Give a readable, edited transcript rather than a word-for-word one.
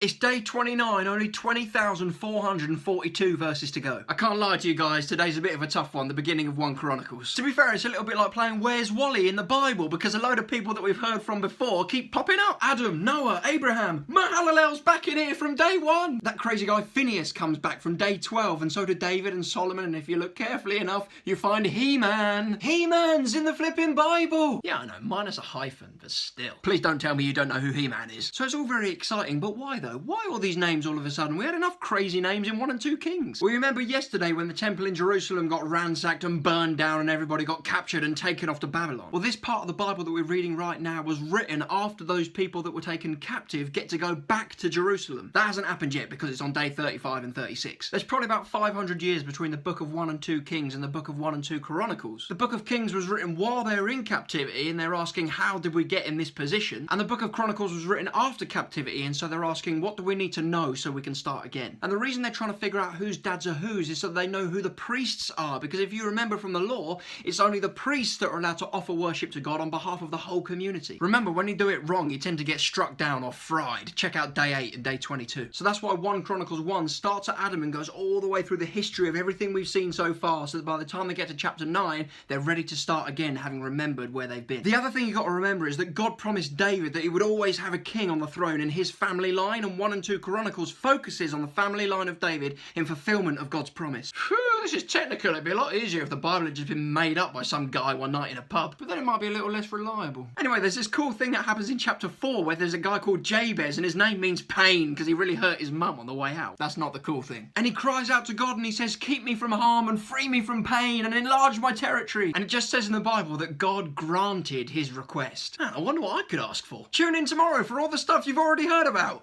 It's day 29, only 20,442 verses to go. I can't lie to you guys, today's a bit of a tough one, the beginning of 1 Chronicles. To be fair, it's a little bit like playing Where's Wally in the Bible, because a load of people that we've heard from before keep popping up. Adam, Noah, Abraham, Mahalalel's back in here from day 1. That crazy guy Phineas comes back from day 12, and so do David and Solomon, and if you look carefully enough, you find He-Man. He-Man's in the flipping Bible. Yeah, I know, minus a hyphen, but still. Please don't tell me you don't know who He-Man is. So it's all very exciting, but why though? Why all these names all of a sudden? We had enough crazy names in 1 and 2 Kings. We remember yesterday when the temple in Jerusalem got ransacked and burned down and everybody got captured and taken off to Babylon. Well, this part of the Bible that we're reading right now was written after those people that were taken captive get to go back to Jerusalem. That hasn't happened yet because it's on day 35 and 36. There's probably about 500 years between the book of 1 and 2 Kings and the book of 1 and 2 Chronicles. The book of Kings was written while they were in captivity and they're asking, how did we get in this position? And the book of Chronicles was written after captivity, and so they're asking, what do we need to know so we can start again? And the reason they're trying to figure out whose dads are whose is so they know who the priests are, because if you remember from the law, it's only the priests that are allowed to offer worship to God on behalf of the whole community. Remember, when you do it wrong, you tend to get struck down or fried. Check out day 8 and day 22. So that's why 1 Chronicles 1 starts at Adam and goes all the way through the history of everything we've seen so far, so that by the time they get to chapter 9, they're ready to start again, having remembered where they've been. The other thing you got to remember is that God promised David that he would always have a king on the throne in his family line, and 1 and 2 Chronicles focuses on the family line of David in fulfillment of God's promise. Phew, this is technical. It'd be a lot easier if the Bible had just been made up by some guy one night in a pub, but then it might be a little less reliable. Anyway, there's this cool thing that happens in chapter 4 where there's a guy called Jabez and his name means pain because he really hurt his mum on the way out. That's not the cool thing. And he cries out to God and he says, keep me from harm and free me from pain and enlarge my territory. And it just says in the Bible that God granted his request. I wonder what I could ask for. Tune in tomorrow for all the stuff you've already heard about.